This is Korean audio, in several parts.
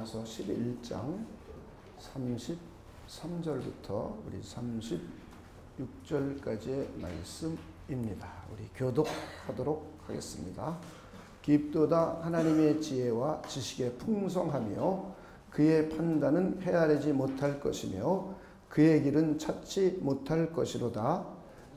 로마서 11장 33절부터 우리 36절까지의 말씀입니다. 우리 교독하도록 하겠습니다. 깊도다 하나님의 지혜와 지식의 풍성하며 그의 판단은 헤아리지 못할 것이며 그의 길은 찾지 못할 것이로다.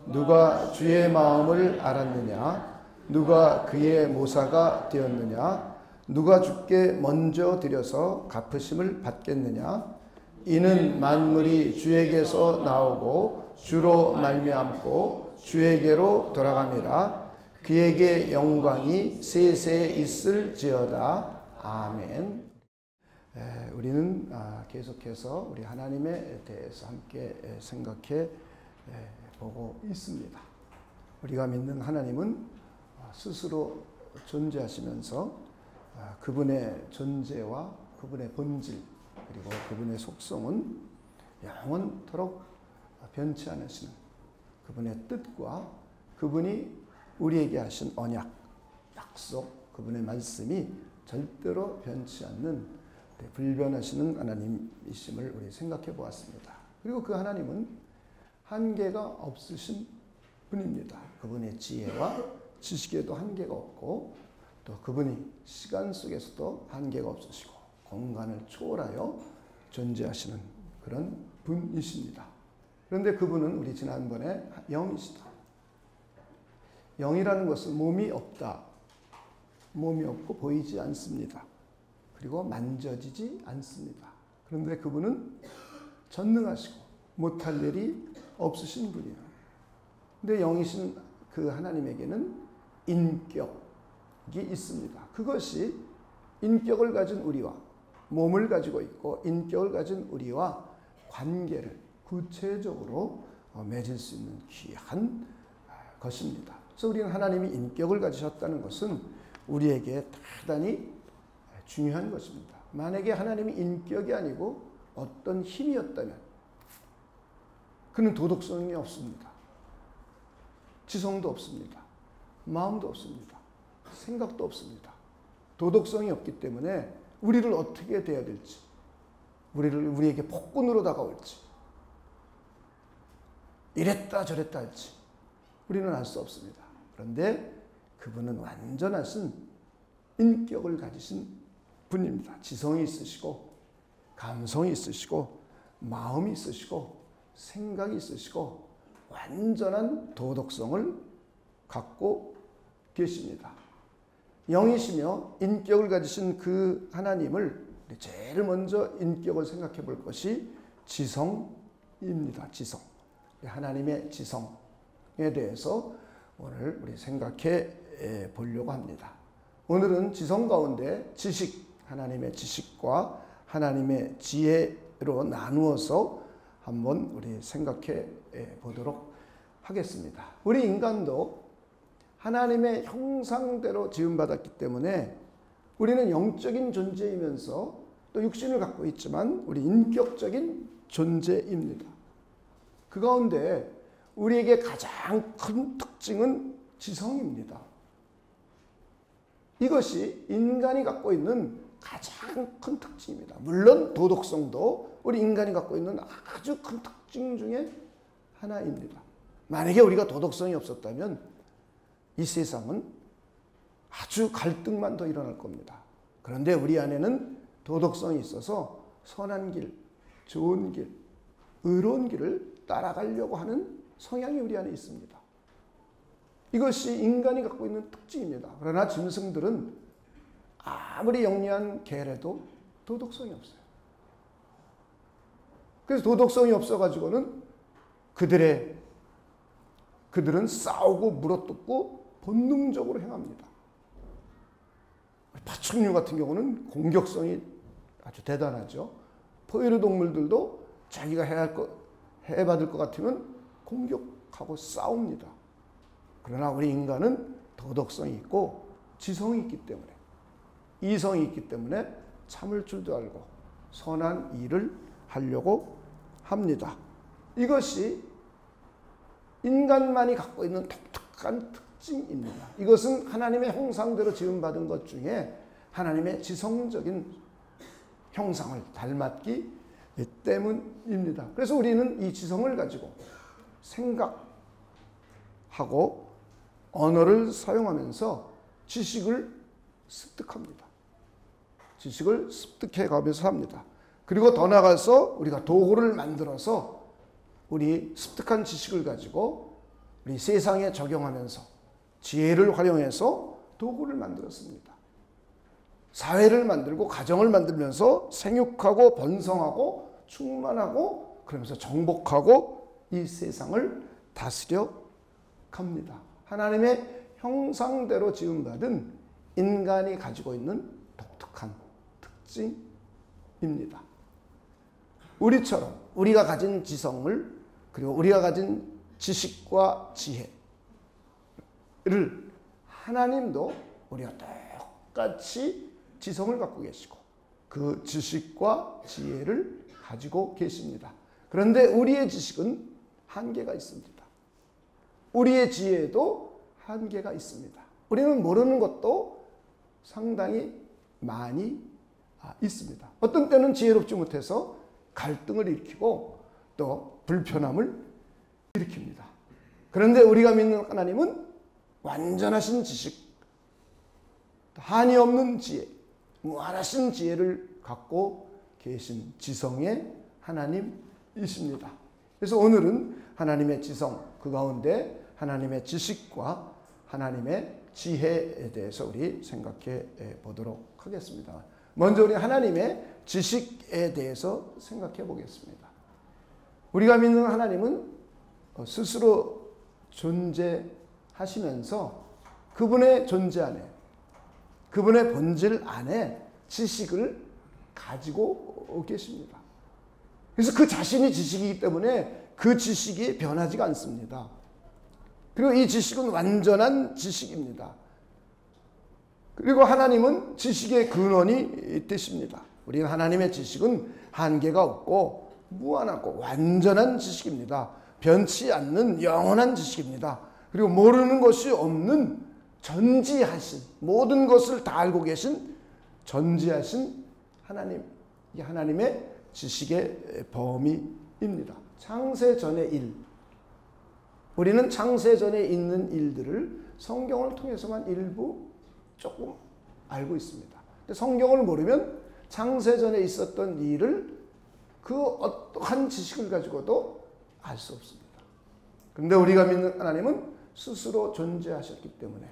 누가 주의 마음을 알았느냐? 누가 그의 모사가 되었느냐? 누가 주께 먼저 드려서 갚으심을 받겠느냐? 이는 만물이 주에게서 나오고 주로 말미암고 주에게로 돌아감이라. 그에게 영광이 세세에 있을지어다. 아멘. 우리는 계속해서 우리 하나님에 대해서 함께 생각해 보고 있습니다. 우리가 믿는 하나님은 스스로 존재하시면서 그분의 존재와 그분의 본질 그리고 그분의 속성은 영원토록 변치 않으시는 그분의 뜻과 그분이 우리에게 하신 언약, 약속, 그분의 말씀이 절대로 변치 않는 불변하시는 하나님이심을 우리 생각해 보았습니다. 그리고 그 하나님은 한계가 없으신 분입니다. 그분의 지혜와 지식에도 한계가 없고 또 그분이 시간 속에서도 한계가 없으시고 공간을 초월하여 존재하시는 그런 분이십니다. 그런데 그분은 우리 지난번에 영이시다. 영이라는 것은 몸이 없다. 몸이 없고 보이지 않습니다. 그리고 만져지지 않습니다. 그런데 그분은 전능하시고 못할 일이 없으신 분이에요. 근데 영이신 그 하나님에게는 인격이 있습니다. 그것이 인격을 가진 우리와 몸을 가지고 있고 인격을 가진 우리와 관계를 구체적으로 맺을 수 있는 귀한 것입니다. 그래서 우리는 하나님이 인격을 가지셨다는 것은 우리에게 대단히 중요한 것입니다. 만약에 하나님이 인격이 아니고 어떤 힘이었다면 그는 도덕성이 없습니다. 지성도 없습니다. 마음도 없습니다. 생각도 없습니다. 도덕성이 없기 때문에 우리를 어떻게 대해야 될지, 우리에게 폭군으로 다가올지, 이랬다 저랬다 할지 우리는 알 수 없습니다. 그런데 그분은 완전하신 인격을 가지신 분입니다. 지성이 있으시고 감성이 있으시고 마음이 있으시고 생각이 있으시고 완전한 도덕성을 갖고 계십니다. 영이시며 인격을 가지신 그 하나님을 제일 먼저 인격을 생각해 볼 것이 지성입니다. 지성. 하나님의 지성에 대해서 오늘 우리 생각해 보려고 합니다. 오늘은 지성 가운데 지식, 하나님의 지식과 하나님의 지혜로 나누어서 한번 우리 생각해 보도록 하겠습니다. 우리 인간도 하나님의 형상대로 지음받았기 때문에 우리는 영적인 존재이면서 또 육신을 갖고 있지만 우리 인격적인 존재입니다. 그 가운데 우리에게 가장 큰 특징은 지성입니다. 이것이 인간이 갖고 있는 가장 큰 특징입니다. 물론 도덕성도 우리 인간이 갖고 있는 아주 큰 특징 중에 하나입니다. 만약에 우리가 도덕성이 없었다면 이 세상은 아주 갈등만 더 일어날 겁니다. 그런데 우리 안에는 도덕성이 있어서 선한 길, 좋은 길, 의로운 길을 따라가려고 하는 성향이 우리 안에 있습니다. 이것이 인간이 갖고 있는 특징입니다. 그러나 짐승들은 아무리 영리한 개라도 도덕성이 없어요. 그래서 도덕성이 없어가지고는 그들은 싸우고 물어뜯고 본능적으로 행합니다. 파충류 같은 경우는 공격성이 아주 대단하죠. 포유류 동물들도 자기가 해받을 것 같으면 공격하고 싸웁니다. 그러나 우리 인간은 도덕성이 있고 지성이 있기 때문에 이성이 있기 때문에 참을 줄도 알고 선한 일을 하려고 합니다. 이것이 인간만이 갖고 있는 독특한 특징입니다. 이것은 하나님의 형상대로 지음받은 것 중에 하나님의 지성적인 형상을 닮았기 때문입니다. 그래서 우리는 이 지성을 가지고 생각하고 언어를 사용하면서 지식을 습득합니다. 지식을 습득해 가면서 합니다. 그리고 더 나아가서 우리가 도구를 만들어서 우리 습득한 지식을 가지고 우리 세상에 적용하면서 지혜를 활용해서 도구를 만들었습니다. 사회를 만들고 가정을 만들면서 생육하고 번성하고 충만하고 그러면서 정복하고 이 세상을 다스려 갑니다. 하나님의 형상대로 지음받은 인간이 가지고 있는 독특한 특징입니다. 우리처럼 우리가 가진 지성을 그리고 우리가 가진 지식과 지혜를 하나님도 우리가 똑같이 지성을 갖고 계시고 그 지식과 지혜를 가지고 계십니다. 그런데 우리의 지식은 한계가 있습니다. 우리의 지혜도 한계가 있습니다. 우리는 모르는 것도 상당히 많이 있습니다. 어떤 때는 지혜롭지 못해서 갈등을 일으키고 또 불편함을 일으킵니다. 그런데 우리가 믿는 하나님은 완전하신 지식, 한이 없는 지혜, 무한하신 지혜를 갖고 계신 지성의 하나님이십니다. 그래서 오늘은 하나님의 지성, 그 가운데 하나님의 지식과 하나님의 지혜에 대해서 우리 생각해 보도록 하겠습니다. 먼저 우리 하나님의 지식에 대해서 생각해 보겠습니다. 우리가 믿는 하나님은 스스로 존재하시면서 그분의 존재 안에, 그분의 본질 안에 지식을 가지고 계십니다. 그래서 그 자신이 지식이기 때문에 그 지식이 변하지가 않습니다. 그리고 이 지식은 완전한 지식입니다. 그리고 하나님은 지식의 근원이 되십니다. 우리 하나님의 지식은 한계가 없고 무한하고 완전한 지식입니다. 변치 않는 영원한 지식입니다. 그리고 모르는 것이 없는 전지하신, 모든 것을 다 알고 계신 전지하신 하나님, 이 하나님의 지식의 범위입니다. 창세 전의 일, 우리는 창세 전에 있는 일들을 성경을 통해서만 일부 조금 알고 있습니다. 성경을 모르면 창세 전에 있었던 일을 그 어떠한 지식을 가지고도 알 수 없습니다. 그런데 우리가 믿는 하나님은 스스로 존재하셨기 때문에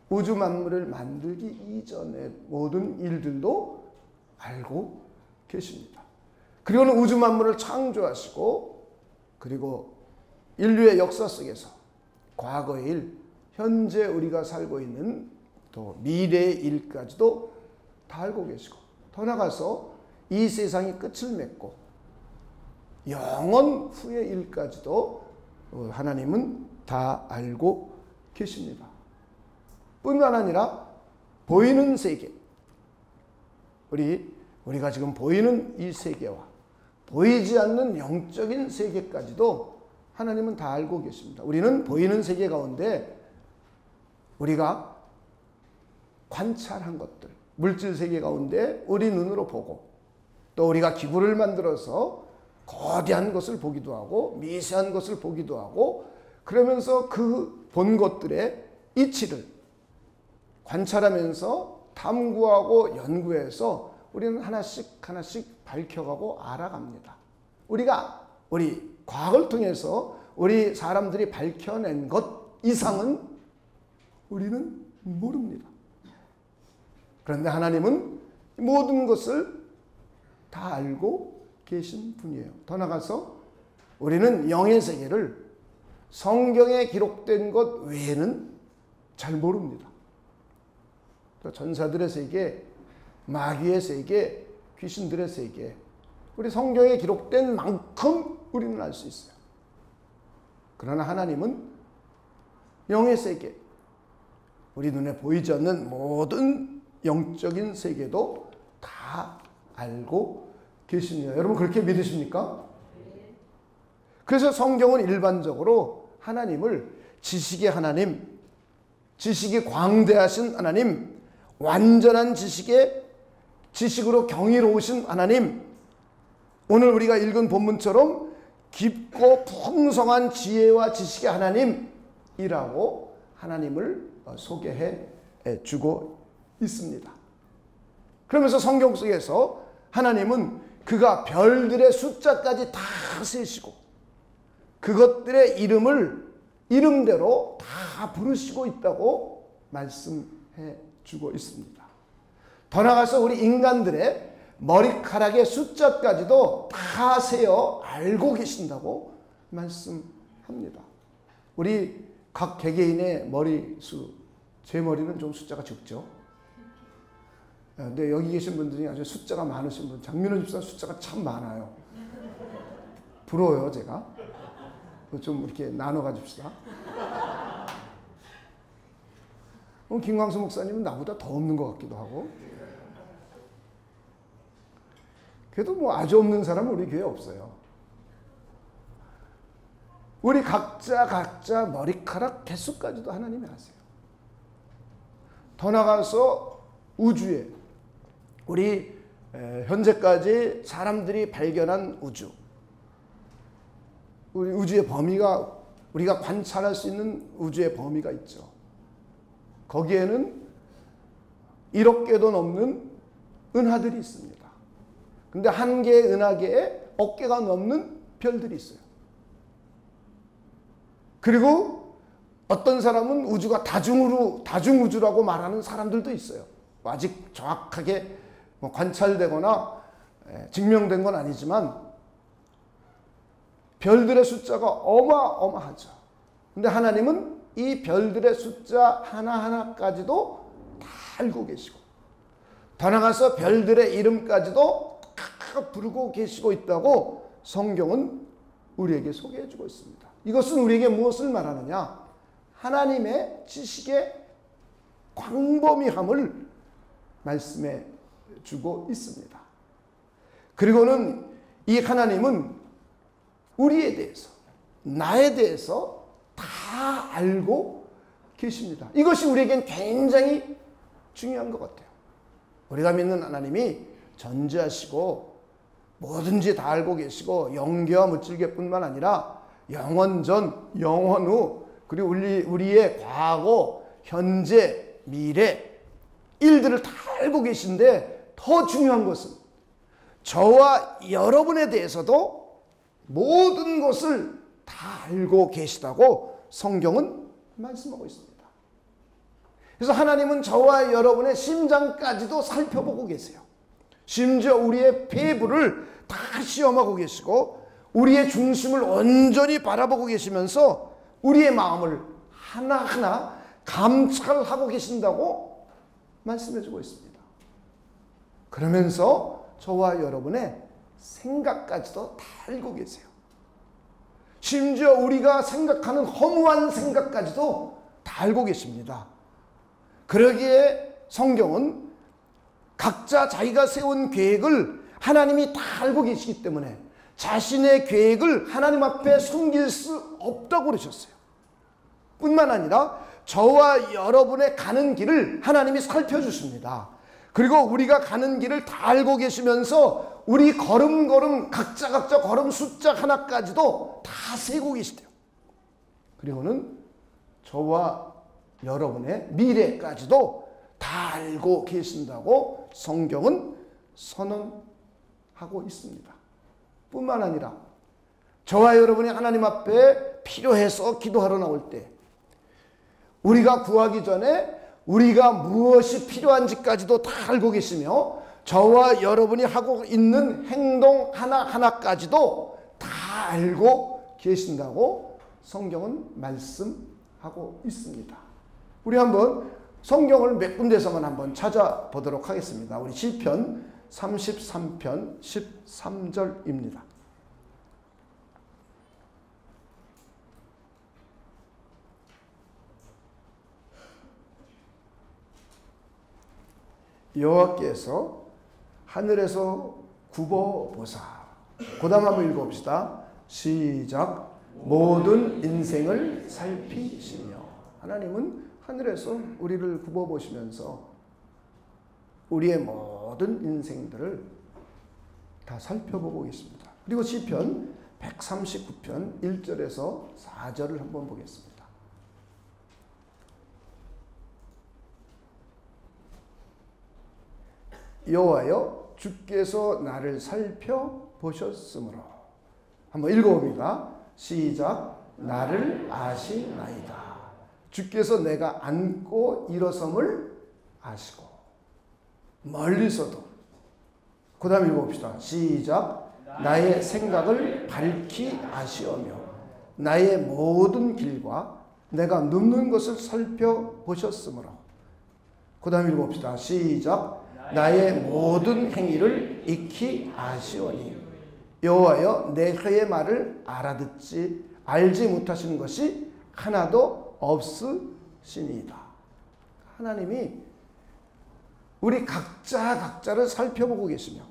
우주 만물을 만들기 이전의 모든 일들도 알고 계십니다. 그리고는 우주 만물을 창조하시고 그리고 인류의 역사 속에서 과거의 일, 현재 우리가 살고 있는 또 미래의 일까지도 다 알고 계시고 더 나아가서 이 세상이 끝을 맺고 영원 후의 일까지도 하나님은 다 알고 계십니다. 뿐만 아니라 보이는 세계, 우리가 지금 보이는 이 세계와 보이지 않는 영적인 세계까지도 하나님은 다 알고 계십니다. 우리는 보이는 세계 가운데 우리가 관찰한 것들, 물질 세계 가운데 우리 눈으로 보고 또 우리가 기구를 만들어서 거대한 것을 보기도 하고 미세한 것을 보기도 하고 그러면서 그 본 것들의 이치를 관찰하면서 탐구하고 연구해서 우리는 하나씩 밝혀가고 알아갑니다. 우리 과학을 통해서 우리 사람들이 밝혀낸 것 이상은 우리는 모릅니다. 그런데 하나님은 모든 것을 다 알고 계신 분이에요. 더 나아가서 우리는 영의 세계를 성경에 기록된 것 외에는 잘 모릅니다. 전사들의 세계, 마귀의 세계, 귀신들의 세계, 우리 성경에 기록된 만큼 우리는 알 수 있어요. 그러나 하나님은 영의 세계, 우리 눈에 보이지 않는 모든 영적인 세계도 다 알고 계십니다. 여러분 그렇게 믿으십니까? 그래서 성경은 일반적으로 하나님을 지식의 하나님, 지식이 광대하신 하나님, 완전한 지식의 지식으로 경이로우신 하나님, 오늘 우리가 읽은 본문처럼 깊고 풍성한 지혜와 지식의 하나님이라고 하나님을 소개해 주고 있습니다. 그러면서 성경 속에서 하나님은 그가 별들의 숫자까지 다 세시고 그것들의 이름을 이름대로 다 부르시고 있다고 말씀해 주고 있습니다. 더 나아가서 우리 인간들의 머리카락의 숫자까지도 다 세어 알고 계신다고 말씀합니다. 우리 각 개개인의 머리수, 제 머리는 좀 숫자가 적죠. 근데 여기 계신 분 중에 아주 숫자가 많으신 분, 장민호 집사 숫자가 참 많아요. 부러워요, 제가. 좀 이렇게 나눠 가집시다. 김광수 목사님은 나보다 더 없는 것 같기도 하고. 그래도 뭐 아주 없는 사람은 우리 교회에 없어요. 우리 각자 머리카락 개수까지도 하나님이 아세요. 더 나가서 우주에 우리 현재까지 사람들이 발견한 우주, 우리 우주의 범위가, 우리가 관찰할 수 있는 우주의 범위가 있죠. 거기에는 1억 개도 넘는 은하들이 있습니다. 근데 한 개의 은하계에 억 개가 넘는 별들이 있어요. 그리고 어떤 사람은 우주가 다중우주라고 말하는 사람들도 있어요. 아직 정확하게 관찰되거나 증명된 건 아니지만 별들의 숫자가 어마어마하죠. 근데 하나님은 이 별들의 숫자 하나하나까지도 다 알고 계시고, 더 나아가서 별들의 이름까지도 다 부르고 계시고 있다고 성경은 우리에게 소개해주고 있습니다. 이것은 우리에게 무엇을 말하느냐? 하나님의 지식의 광범위함을 말씀해 주고 있습니다. 그리고는 이 하나님은 우리에 대해서, 나에 대해서 다 알고 계십니다. 이것이 우리에겐 굉장히 중요한 것 같아요. 우리가 믿는 하나님이 전지하시고 뭐든지 다 알고 계시고 영계와 무질개뿐만 아니라 영원 전, 영원 후, 그리고 우리의 과거, 현재, 미래 일들을 다 알고 계신데, 더 중요한 것은 저와 여러분에 대해서도 모든 것을 다 알고 계시다고 성경은 말씀하고 있습니다. 그래서 하나님은 저와 여러분의 심장까지도 살펴보고 계세요. 심지어 우리의 폐부를 다 시험하고 계시고 우리의 중심을 온전히 바라보고 계시면서 우리의 마음을 하나하나 감찰하고 계신다고 말씀해주고 있습니다. 그러면서 저와 여러분의 생각까지도 다 알고 계세요. 심지어 우리가 생각하는 허무한 생각까지도 다 알고 계십니다. 그러기에 성경은 각자 자기가 세운 계획을 하나님이 다 알고 계시기 때문에 자신의 계획을 하나님 앞에 숨길 수 없다고 그러셨어요. 뿐만 아니라 저와 여러분의 가는 길을 하나님이 살펴주십니다. 그리고 우리가 가는 길을 다 알고 계시면서 우리 걸음걸음 각자 걸음 숫자 하나까지도 다 세고 계시대요. 그리고는 저와 여러분의 미래까지도 다 알고 계신다고 성경은 선언하고 있습니다. 뿐만 아니라 저와 여러분이 하나님 앞에 필요해서 기도하러 나올 때 우리가 구하기 전에 우리가 무엇이 필요한지까지도 다 알고 계시며 저와 여러분이 하고 있는 행동 하나하나까지도 다 알고 계신다고 성경은 말씀하고 있습니다. 우리 한번 성경을 몇 군데서만 한번 찾아보도록 하겠습니다. 우리 시편 33편 13절입니다. 여호와께서 하늘에서 굽어보사. 그 다음 한번 읽어봅시다. 시작. 모든 인생을 살피시며. 하나님은 하늘에서 우리를 굽어보시면서 우리의 모든 인생들을 다 살펴보고 있습니다. 그리고 시편 139편 1절에서 4절을 한번 보겠습니다. 여호와여 주께서 나를 살펴보셨으므로 한번 읽어봅니다. 시작. 나를 아시나이다. 주께서 내가 앉고 일어섬을 아시고 멀리서도 그 다음 읽어봅시다. 시작. 나의 생각을 밝히 아시오며 나의 모든 길과 내가 눕는 것을 살펴보셨으므로 그 다음 읽어봅시다. 시작. 나의 모든 행위를 익히 아시오니 여호와여 내 혀의 말을 알지 못하시는 것이 하나도 없으시니이다. 하나님이 우리 각자를 살펴보고 계시며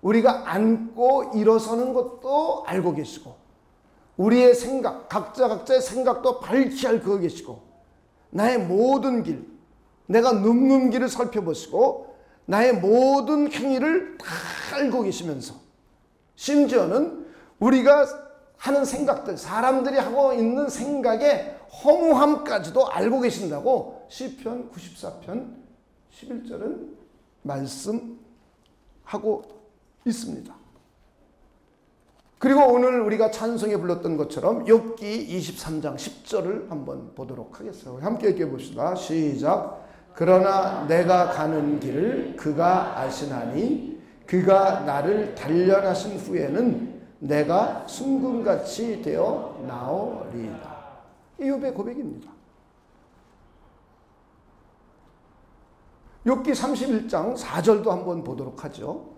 우리가 앉고 일어서는 것도 알고 계시고 우리의 생각, 각자의 생각도 밝히 알고 계시고 나의 모든 길, 내가 눕는 길을 살펴보시고 나의 모든 행위를 다 알고 계시면서 심지어는 우리가 하는 생각들, 사람들이 하고 있는 생각의 허무함까지도 알고 계신다고 시편 94편 11절은 말씀하고 있습니다. 그리고 오늘 우리가 찬송에 불렀던 것처럼 욥기 23장 10절을 한번 보도록 하겠습니다. 함께 읽어 봅시다. 시작. 그러나 내가 가는 길을 그가 아시나니 그가 나를 단련하신 후에는 내가 순금같이 되어 나오리이다. 이 욥의 고백입니다. 욥기 31장 4절도 한번 보도록 하죠.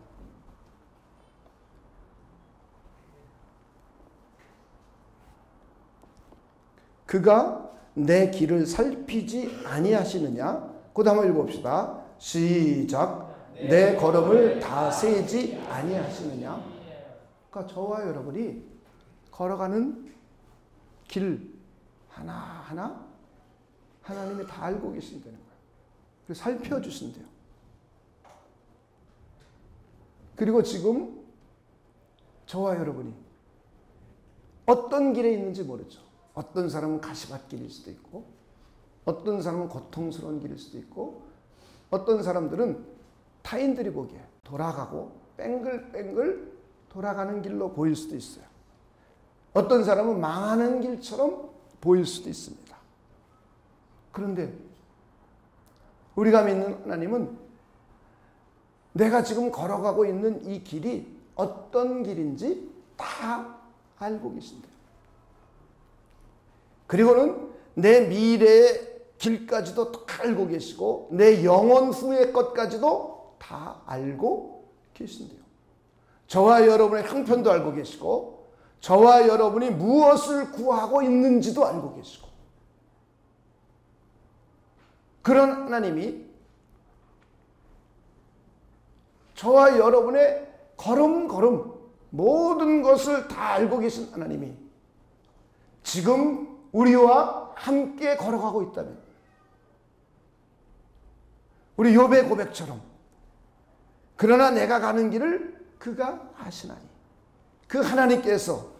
그가 내 길을 살피지 아니하시느냐? 그 다음에 읽어봅시다. 시작. 내 걸음을 다 세지 아니하시느냐? 그러니까 저와 여러분이 걸어가는 길 하나하나 하나님이 다 알고 계신다는 거예요. 그래서 살펴주신대요. 그리고 지금 저와 여러분이 어떤 길에 있는지 모르죠. 어떤 사람은 가시밭길일 수도 있고 어떤 사람은 고통스러운 길일 수도 있고 어떤 사람들은 타인들이 보기에 돌아가고 뺑글뺑글 돌아가는 길로 보일 수도 있어요. 어떤 사람은 망하는 길처럼 보일 수도 있습니다. 그런데 우리가 믿는 하나님은 내가 지금 걸어가고 있는 이 길이 어떤 길인지 다 알고 계신대요. 그리고는 내 미래의 길까지도 다 알고 계시고 내 영원 후의 것까지도 다 알고 계신대요. 저와 여러분의 형편도 알고 계시고 저와 여러분이 무엇을 구하고 있는지도 알고 계시고 그런 하나님이 저와 여러분의 걸음걸음 모든 것을 다 알고 계신 하나님이 지금 우리와 함께 걸어가고 있다면 우리 욥의 고백처럼 그러나 내가 가는 길을 그가 아시나니 그 하나님께서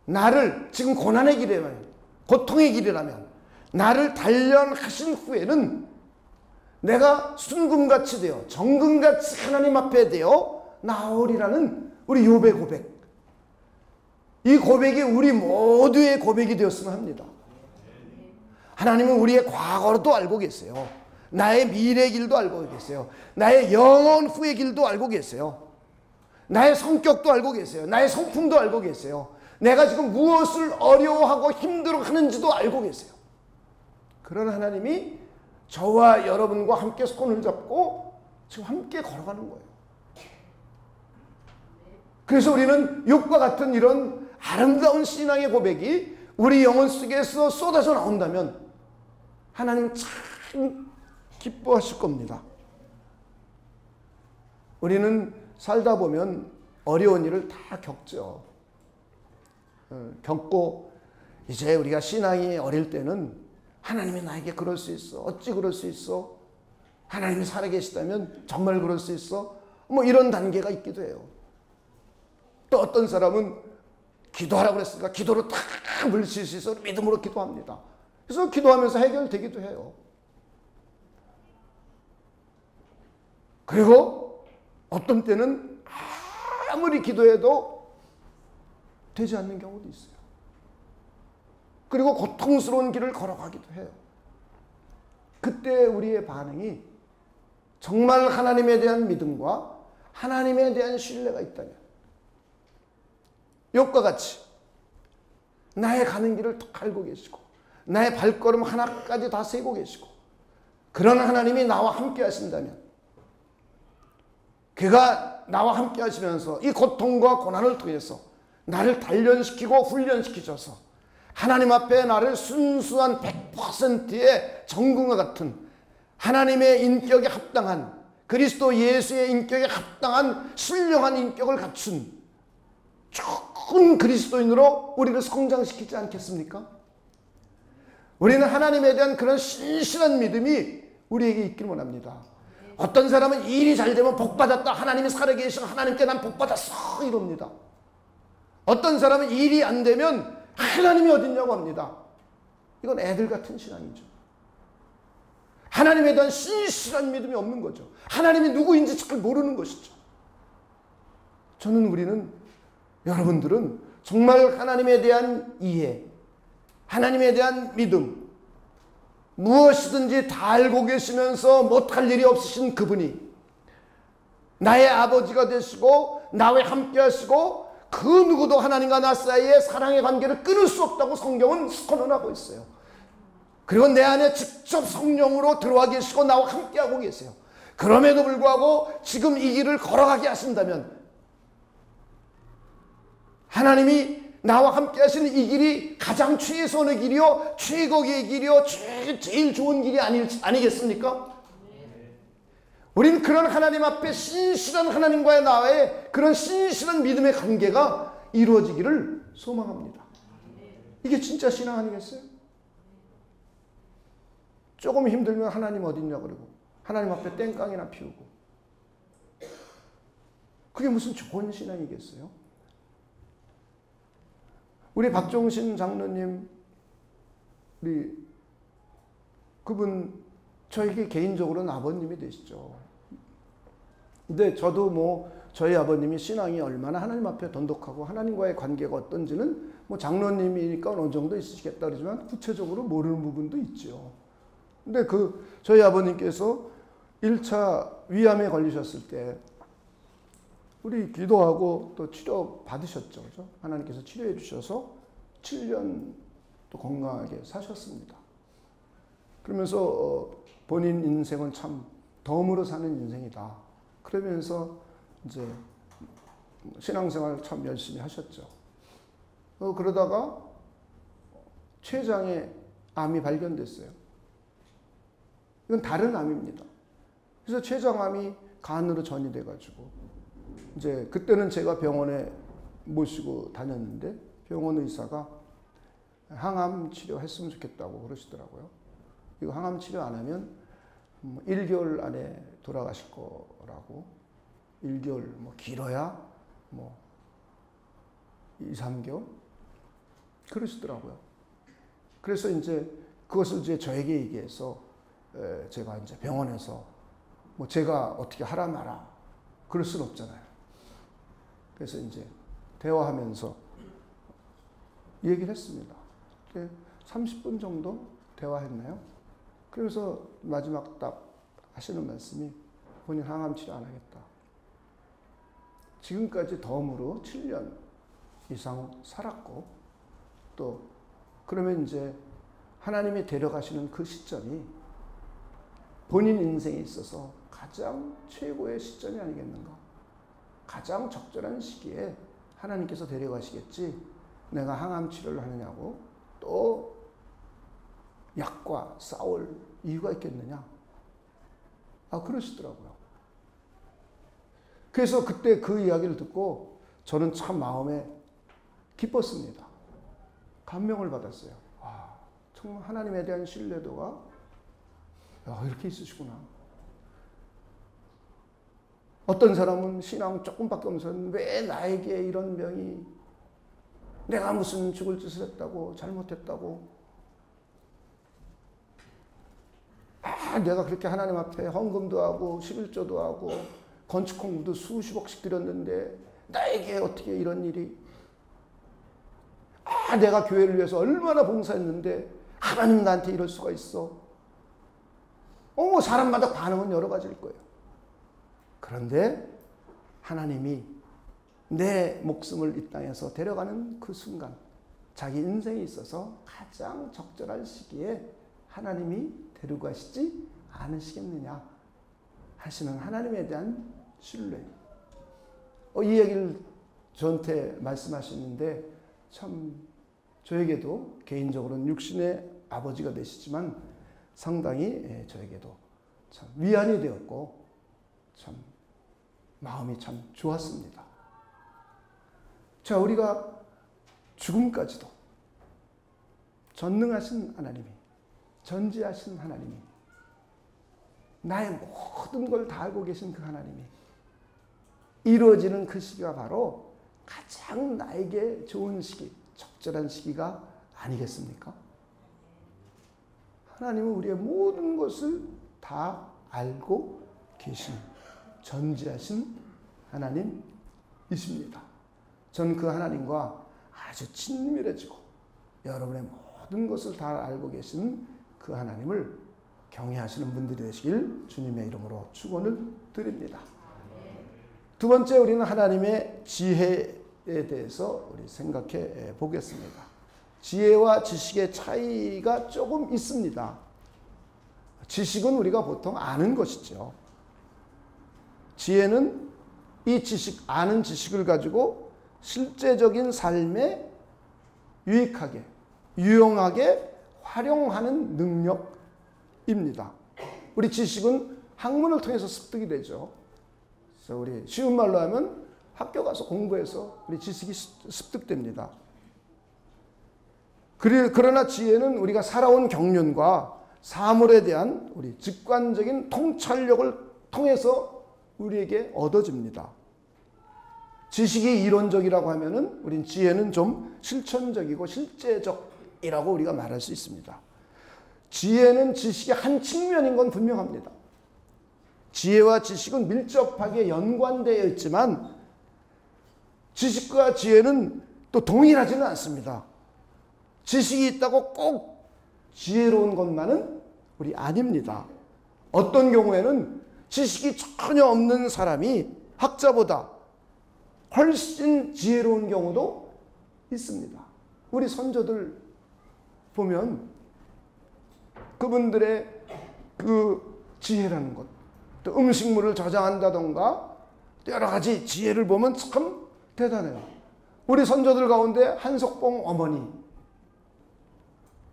나를 지금 고난의 길이라면 고통의 길이라면 나를 단련하신 후에는 내가 순금같이 되어 정금같이 하나님 앞에 되어 나오리라는 우리 욥의 고백. 이 고백이 우리 모두의 고백이 되었으면 합니다. 하나님은 우리의 과거도 알고 계세요. 나의 미래 길도 알고 계세요. 나의 영원 후의 길도 알고 계세요. 나의 성격도 알고 계세요. 나의 성품도 알고 계세요. 내가 지금 무엇을 어려워하고 힘들어하는지도 알고 계세요. 그런 하나님이 저와 여러분과 함께 손을 잡고 지금 함께 걸어가는 거예요. 그래서 우리는 욥과 같은 이런 아름다운 신앙의 고백이 우리 영혼 속에서 쏟아져 나온다면 하나님 참 기뻐하실 겁니다. 우리는 살다 보면 어려운 일을 다 겪죠. 겪고 이제 우리가 신앙이 어릴 때는 하나님이 나에게 그럴 수 있어. 어찌 그럴 수 있어? 하나님이 살아계시다면 정말 그럴 수 있어? 뭐 이런 단계가 있기도 해요. 또 어떤 사람은 기도하라고 그랬으니까 기도로 다 물리칠 수 있어 믿음으로 기도합니다. 그래서 기도하면서 해결되기도 해요. 그리고 어떤 때는 아무리 기도해도 되지 않는 경우도 있어요. 그리고 고통스러운 길을 걸어가기도 해요. 그때 우리의 반응이 정말 하나님에 대한 믿음과 하나님에 대한 신뢰가 있다면 욥과 같이 나의 가는 길을 다 알고 계시고 나의 발걸음 하나까지 다 세고 계시고 그런 하나님이 나와 함께 하신다면 그가 나와 함께 하시면서 이 고통과 고난을 통해서 나를 단련시키고 훈련시키셔서 하나님 앞에 나를 순수한 100%의 정금과 같은 하나님의 인격에 합당한 그리스도 예수의 인격에 합당한 신령한 인격을 갖춘 좋은 그리스도인으로 우리를 성장시키지 않겠습니까? 우리는 하나님에 대한 그런 신실한 믿음이 우리에게 있기를 원합니다. 어떤 사람은 일이 잘 되면 복 받았다. 하나님이 살아계시고 하나님께 난 복 받았어 이럽니다. 어떤 사람은 일이 안 되면 하나님이 어딨냐고 합니다. 이건 애들 같은 신앙이죠. 하나님에 대한 신실한 믿음이 없는 거죠. 하나님이 누구인지 잘 모르는 것이죠. 우리는 여러분들은 정말 하나님에 대한 이해, 하나님에 대한 믿음, 무엇이든지 다 알고 계시면서 못할 일이 없으신 그분이 나의 아버지가 되시고 나와 함께 하시고 그 누구도 하나님과 나 사이에 사랑의 관계를 끊을 수 없다고 성경은 선언하고 있어요. 그리고 내 안에 직접 성령으로 들어와 계시고 나와 함께하고 계세요. 그럼에도 불구하고 지금 이 길을 걸어가게 하신다면 하나님이 나와 함께 하시는 이 길이 가장 최선의 길이요 최고의 길이요 제일 좋은 길이 아니겠습니까? 우리는 그런 하나님 앞에 신실한 하나님과의 나의 그런 신실한 믿음의 관계가 이루어지기를 소망합니다. 이게 진짜 신앙 아니겠어요? 조금 힘들면 하나님 어딨냐 그러고 하나님 앞에 땡깡이나 피우고 그게 무슨 좋은 신앙이겠어요? 우리 박종신 장로님 그분 저에게 개인적으로는 아버님이 되시죠. 근데 저도 저희 아버님이 신앙이 얼마나 하나님 앞에 돈독하고 하나님과의 관계가 어떤지는 장로님이니까 어느 정도 있으시겠다 그러지만 구체적으로 모르는 부분도 있죠. 근데 저희 아버님께서 1차 위암에 걸리셨을 때 우리 기도하고 또 치료 받으셨죠. 그죠? 하나님께서 치료해 주셔서 7년 또 건강하게 사셨습니다. 그러면서 본인 인생은 참 덤으로 사는 인생이다. 그러면서 이제 신앙생활 참 열심히 하셨죠. 그러다가 췌장에 암이 발견됐어요. 이건 다른 암입니다. 그래서 췌장암이 간으로 전이돼가지고 이제 그때는 제가 병원에 모시고 다녔는데 병원 의사가 항암 치료했으면 좋겠다고 그러시더라고요. 이거 항암 치료 안 하면 1개월 안에 돌아가실 거라고 1개월 길어야 2, 3개월 그러시더라고요. 그래서 이제 그것을 이제 저에게 얘기해서 제가 이제 병원에서 제가 어떻게 하라 마라 그럴 수는 없잖아요. 그래서 이제 대화하면서 얘기를 했습니다. 30분 정도 대화했나요? 그래서 마지막 딱 하시는 말씀이 본인 항암 치료 안 하겠다. 지금까지 덤으로 7년 이상 살았고 또 그러면 이제 하나님이 데려가시는 그 시점이 본인 인생에 있어서 가장 최고의 시점이 아니겠는가. 가장 적절한 시기에 하나님께서 데려가시겠지. 내가 항암 치료를 하느냐고 또 약과 싸울 이유가 있겠느냐. 그러시더라고요. 그래서 그때 그 이야기를 듣고 저는 참 마음에 기뻤습니다. 감명을 받았어요. 정말 하나님에 대한 신뢰도가 이렇게 있으시구나. 어떤 사람은 신앙 조금밖에 없어서 왜 나에게 이런 병이, 내가 무슨 죽을 짓을 했다고, 잘못했다고, 내가 그렇게 하나님 앞에 헌금도 하고 11조도 하고 건축 공부도 수십억씩 들였는데 나에게 어떻게 이런 일이, 내가 교회를 위해서 얼마나 봉사했는데 하나님 나한테 이럴 수가 있어. 사람마다 반응은 여러 가지일 거예요. 그런데 하나님이 내 목숨을 이 땅에서 데려가는 그 순간, 자기 인생에 있어서 가장 적절한 시기에 하나님이 데려가시지 않으시겠느냐 하시는 하나님에 대한 신뢰. 이 얘기를 저한테 말씀하셨는데 참 저에게도 개인적으로는 육신의 아버지가 되시지만 상당히 저에게도 참 위안이 되었고 참 마음이 참 좋았습니다. 자, 우리가 죽음까지도 전능하신 하나님이, 전지하신 하나님이, 나의 모든 걸 다 알고 계신 그 하나님이 이루어지는 그 시기가 바로 가장 나에게 좋은 시기, 적절한 시기가 아니겠습니까? 하나님은 우리의 모든 것을 다 알고 계신 전지하신 하나님이십니다. 저는 그 하나님과 아주 친밀해지고 여러분의 모든 것을 다 알고 계신 그 하나님을 경외하시는 분들이 되시길 주님의 이름으로 축원을 드립니다. 두 번째, 우리는 하나님의 지혜에 대해서 우리 생각해 보겠습니다. 지혜와 지식의 차이가 조금 있습니다. 지식은 우리가 보통 아는 것이죠. 지혜는 이 지식, 아는 지식을 가지고 실제적인 삶에 유익하게, 유용하게 활용하는 능력입니다. 우리 지식은 학문을 통해서 습득이 되죠. 그래서 우리 쉬운 말로 하면 학교 가서 공부해서 우리 지식이 습득됩니다. 그러나 지혜는 우리가 살아온 경륜과 사물에 대한 우리 직관적인 통찰력을 통해서 우리에게 얻어집니다. 지식이 이론적이라고 하면은 우린 지혜는 좀 실천적이고 실제적이라고 우리가 말할 수 있습니다. 지혜는 지식의 한 측면인 건 분명합니다. 지혜와 지식은 밀접하게 연관되어 있지만 지식과 지혜는 또 동일하지는 않습니다. 지식이 있다고 꼭 지혜로운 것만은 우리 아닙니다. 어떤 경우에는 지식이 전혀 없는 사람이 학자보다 훨씬 지혜로운 경우도 있습니다. 우리 선조들 보면 그분들의 그 지혜라는 것, 또 음식물을 저장한다던가 여러 가지 지혜를 보면 참 대단해요. 우리 선조들 가운데 한석봉 어머니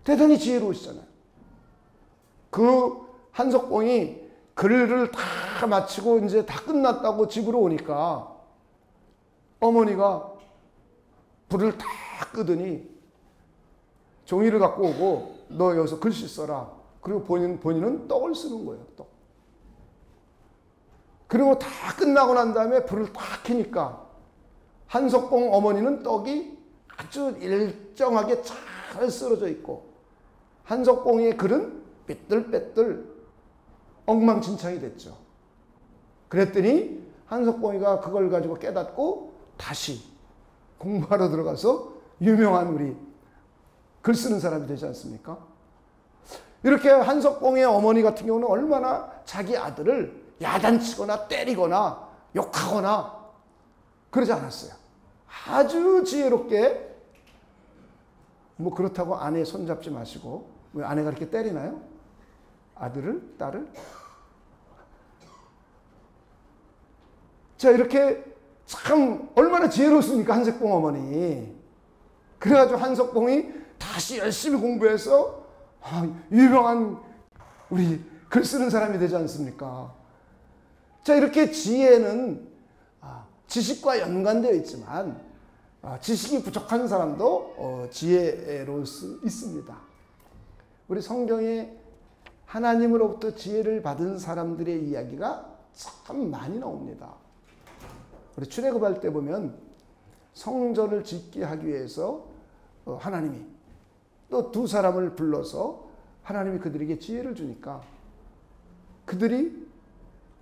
대단히 지혜로우시잖아요. 그 한석봉이 글을 다 마치고 이제 다 끝났다고 집으로 오니까 어머니가 불을 다 끄더니 종이를 갖고 오고 너 여기서 글씨 써라. 그리고 본인은 떡을 쓰는 거예요. 떡. 그리고 다 끝나고 난 다음에 불을 다 켜니까 한석봉 어머니는 떡이 아주 일정하게 잘 썰어져 있고 한석봉의 글은 삐뚤빼뚤 엉망진창이 됐죠. 그랬더니 한석봉이가 그걸 가지고 깨닫고 다시 공부하러 들어가서 유명한 우리 글 쓰는 사람이 되지 않습니까? 이렇게 한석봉의 어머니 같은 경우는 얼마나 자기 아들을 야단치거나 때리거나 욕하거나 그러지 않았어요. 아주 지혜롭게, 뭐 그렇다고 아내 손잡지 마시고, 왜 아내가 이렇게 때리나요? 아들을, 딸을? 자, 이렇게 참 얼마나 지혜로웠습니까, 한석봉 어머니. 그래가지고 한석봉이 다시 열심히 공부해서 유명한 우리 글 쓰는 사람이 되지 않습니까? 자, 이렇게 지혜는 지식과 연관되어 있지만 지식이 부족한 사람도 지혜로울 수 있습니다. 우리 성경에 하나님으로부터 지혜를 받은 사람들의 이야기가 참 많이 나옵니다. 우리 출애굽할 때 보면 성전을 짓게 하기 위해서 하나님이 또 두 사람을 불러서 하나님이 그들에게 지혜를 주니까 그들이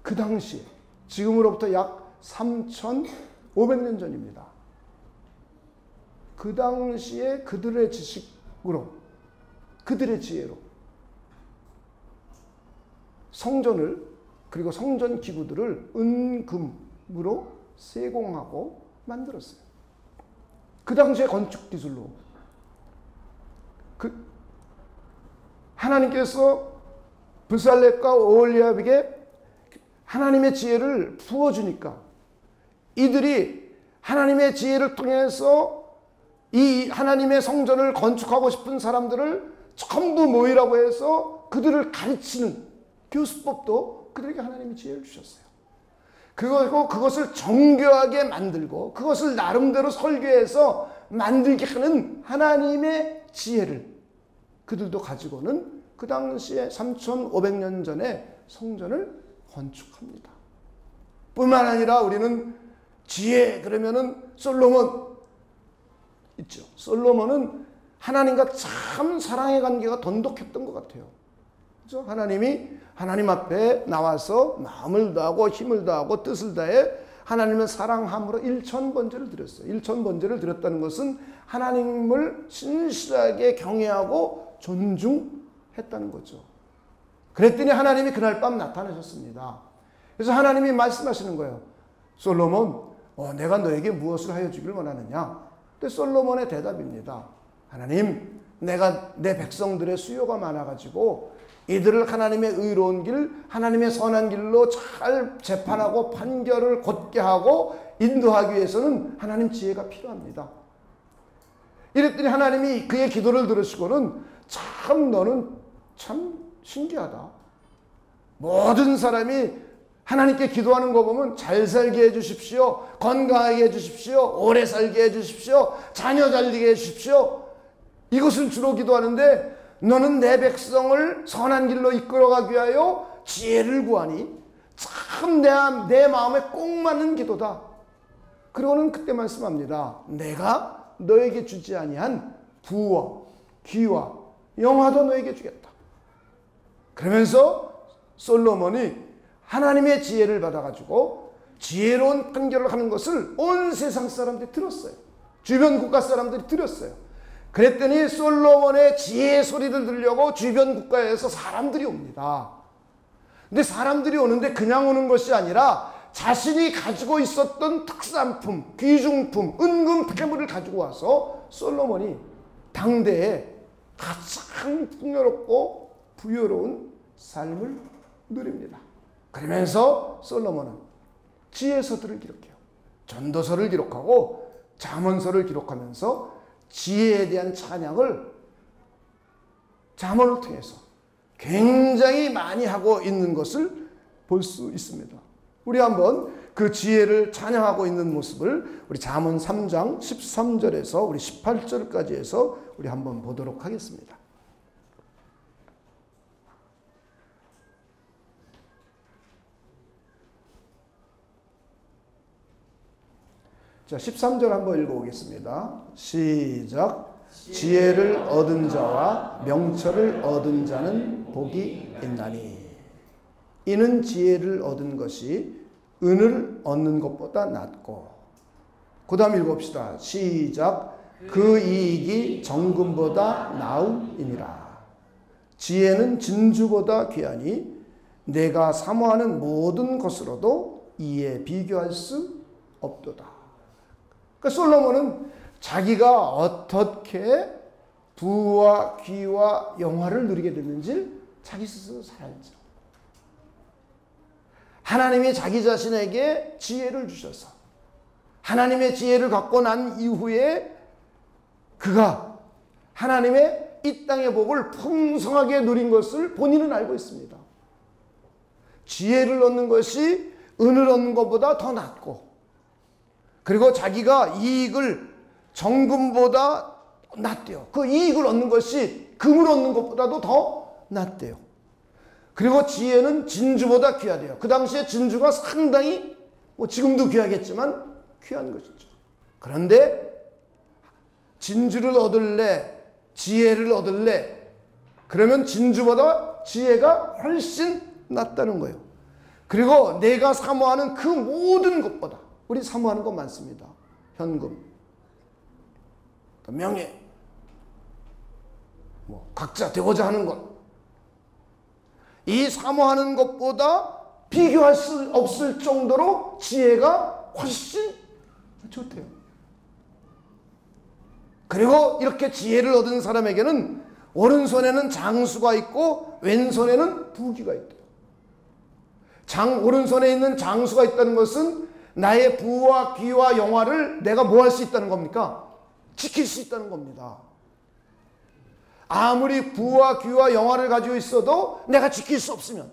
그 당시에 지금으로부터 약 3,500년 전입니다. 그 당시에 그들의 지식으로 그들의 지혜로 성전을 그리고 성전 기구들을 은금으로 세공하고 만들었어요. 그 당시의 건축 기술로 하나님께서 브살렛과 오홀리압에게 하나님의 지혜를 부어주니까 이들이 하나님의 지혜를 통해서 이 하나님의 성전을 건축하고 싶은 사람들을 전부 모이라고 해서 그들을 가르치는 교수법도 그들에게 하나님이 지혜를 주셨어요. 그리고 그것을 정교하게 만들고 그것을 나름대로 설계해서 만들게 하는 하나님의 지혜를 그들도 가지고는 그 당시에 3,500년 전에 성전을 건축합니다. 뿐만 아니라 우리는 지혜 그러면은 솔로몬 있죠. 솔로몬은 하나님과 참 사랑의 관계가 돈독했던 것 같아요. 그렇죠? 하나님이 하나님 앞에 나와서 마음을 다하고 힘을 다하고 뜻을 다해 하나님을 사랑함으로 일천번제를 드렸어요. 일천번제를 드렸다는 것은 하나님을 신실하게 경외하고 존중했다는 거죠. 그랬더니 하나님이 그날 밤 나타나셨습니다. 그래서 하나님이 말씀하시는 거예요. 솔로몬, 내가 너에게 무엇을 하여 주기를 원하느냐? 근데 솔로몬의 대답입니다. 하나님, 내가 내 백성들의 수요가 많아가지고 이들을 하나님의 의로운 길, 하나님의 선한 길로 잘 재판하고 판결을 곧게 하고 인도하기 위해서는 하나님 지혜가 필요합니다. 이랬더니 하나님이 그의 기도를 들으시고는 참 너는 참 신기하다. 모든 사람이 하나님께 기도하는 거 보면 잘 살게 해주십시오. 건강하게 해주십시오. 오래 살게 해주십시오. 자녀 잘 되게 해주십시오. 이것을 주로 기도하는데 너는 내 백성을 선한 길로 이끌어가기 위하여 지혜를 구하니 참 내 마음에 꼭 맞는 기도다. 그러고는 그때 말씀합니다. 내가 너에게 주지 아니한 부와 귀와 영화도 너에게 주겠다. 그러면서 솔로몬이 하나님의 지혜를 받아가지고 지혜로운 판결을 하는 것을 온 세상 사람들이 들었어요. 주변 국가 사람들이 들었어요. 그랬더니 솔로몬의 지혜의 소리를 들으려고 주변 국가에서 사람들이 옵니다. 근데 사람들이 오는데 그냥 오는 것이 아니라 자신이 가지고 있었던 특산품, 귀중품, 은금 폐물을 가지고 와서 솔로몬이 당대에 가장 풍요롭고 부유로운 삶을 누립니다. 그러면서 솔로몬은 지혜서들을 기록해요. 전도서를 기록하고 잠언서를 기록하면서 지혜에 대한 찬양을 잠언을 통해서 굉장히 많이 하고 있는 것을 볼 수 있습니다. 우리 한번 그 지혜를 찬양하고 있는 모습을 우리 잠언 3장 13절에서 우리 18절까지 해서 우리 한번 보도록 하겠습니다. 자, 13절 한번 읽어보겠습니다. 시작. 지혜를 얻은 자와 명철을 얻은 자는 복이 있나니 이는 지혜를 얻은 것이 은을 얻는 것보다 낫고. 그 다음 읽어봅시다. 시작. 그 이익이 정금보다 나음이니라. 지혜는 진주보다 귀하니 내가 사모하는 모든 것으로도 이에 비교할 수 없도다. 그러니까 솔로몬은 자기가 어떻게 부와 귀와 영화를 누리게 됐는지 자기 스스로 잘 알죠. 하나님이 자기 자신에게 지혜를 주셔서 하나님의 지혜를 갖고 난 이후에 그가 하나님의 이 땅의 복을 풍성하게 누린 것을 본인은 알고 있습니다. 지혜를 얻는 것이 은을 얻는 것보다 더 낫고, 그리고 자기가 이익을 정금보다 낫대요. 그 이익을 얻는 것이 금을 얻는 것보다도 더 낫대요. 그리고 지혜는 진주보다 귀하대요. 그 당시에 진주가 상당히 지금도 귀하겠지만 귀한 것이죠. 그런데 진주를 얻을래, 지혜를 얻을래, 그러면 진주보다 지혜가 훨씬 낫다는 거예요. 그리고 내가 사모하는 그 모든 것보다, 우리 사모하는 것 많습니다. 현금, 명예, 각자 되고자 하는 것, 이 사모하는 것보다 비교할 수 없을 정도로 지혜가 훨씬 좋대요. 그리고 이렇게 지혜를 얻은 사람에게는 오른손에는 장수가 있고 왼손에는 부귀가 있대요. 오른손에 있는 장수가 있다는 것은 나의 부와 귀와 영화를 내가 뭐 할 수 있다는 겁니까? 지킬 수 있다는 겁니다. 아무리 부와 귀와 영화를 가지고 있어도 내가 지킬 수 없으면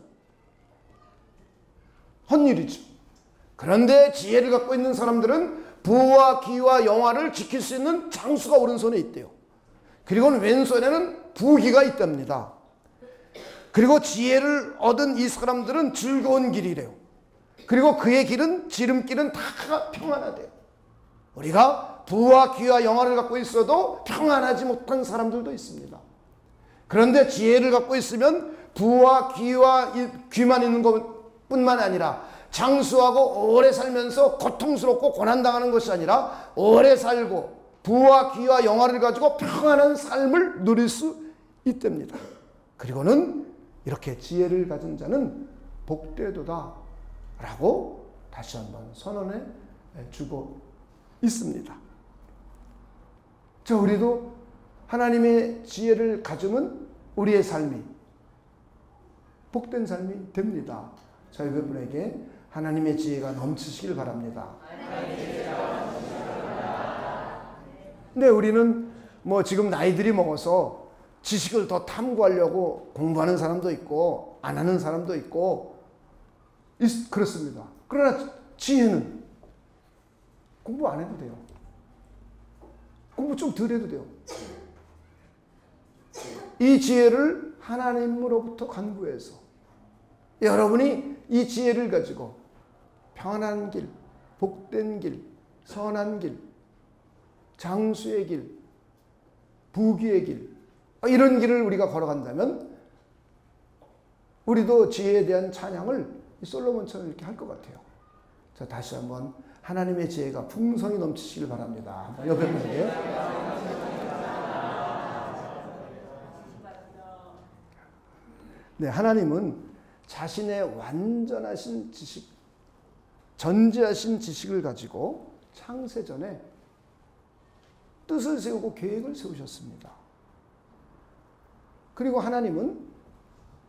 헛일이죠. 그런데 지혜를 갖고 있는 사람들은 부와 귀와 영화를 지킬 수 있는 장수가 오른손에 있대요. 그리고 왼손에는 부귀가 있답니다. 그리고 지혜를 얻은 이 사람들은 즐거운 길이래요. 그리고 그의 길은, 지름길은 다 평안하대요. 우리가 부와 귀와 영화를 갖고 있어도 평안하지 못한 사람들도 있습니다. 그런데 지혜를 갖고 있으면 부와 귀만 있는 것뿐만 아니라 장수하고 오래 살면서 고통스럽고 고난당하는 것이 아니라 오래 살고 부와 귀와 영화를 가지고 평안한 삶을 누릴 수 있답니다. 그리고는 이렇게 지혜를 가진 자는 복되도다 라고 다시 한번 선언해 주고 있습니다. 우리도 하나님의 지혜를 가지면 우리의 삶이 복된 삶이 됩니다. 저희 여러분에게 하나님의 지혜가 넘치시길 바랍니다. 근데 우리는 지금 나이들이 먹어서 지식을 더 탐구하려고 공부하는 사람도 있고 안 하는 사람도 있고 그렇습니다. 그러나 지혜는 공부 안 해도 돼요. 공부 좀 덜 해도 돼요. 이 지혜를 하나님으로부터 간구해서 여러분이 이 지혜를 가지고 평안한 길, 복된 길, 선한 길, 장수의 길, 부귀의 길, 이런 길을 우리가 걸어간다면 우리도 지혜에 대한 찬양을 솔로몬처럼 이렇게 할 것 같아요. 자, 다시 한번 하나님의 지혜가 풍성히 넘치시길 바랍니다. 옆에 분에게. 네, 하나님은 자신의 완전하신 지식, 전지하신 지식을 가지고 창세전에 뜻을 세우고 계획을 세우셨습니다. 그리고 하나님은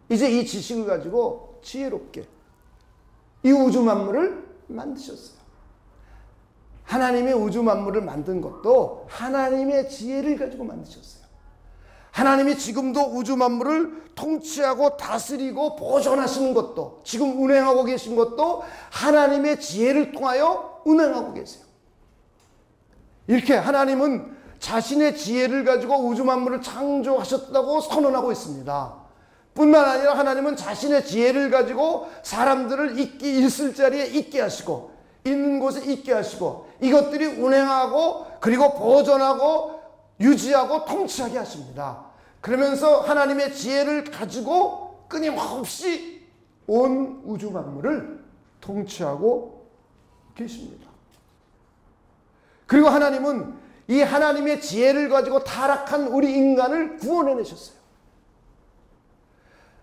이제 이 지식을 가지고 지혜롭게 이 우주 만물을 만드셨어요. 하나님의 우주 만물을 만든 것도 하나님의 지혜를 가지고 만드셨어요. 하나님이 지금도 우주 만물을 통치하고 다스리고 보존하시는 것도, 지금 운행하고 계신 것도 하나님의 지혜를 통하여 운행하고 계세요. 이렇게 하나님은 자신의 지혜를 가지고 우주 만물을 창조하셨다고 선언하고 있습니다. 뿐만 아니라 하나님은 자신의 지혜를 가지고 사람들을 있을 자리에 있게 하시고 있는 곳에 있게 하시고 이것들이 운행하고 그리고 보존하고 유지하고 통치하게 하십니다. 그러면서 하나님의 지혜를 가지고 끊임없이 온 우주 만물을 통치하고 계십니다. 그리고 하나님은 이 하나님의 지혜를 가지고 타락한 우리 인간을 구원해내셨어요.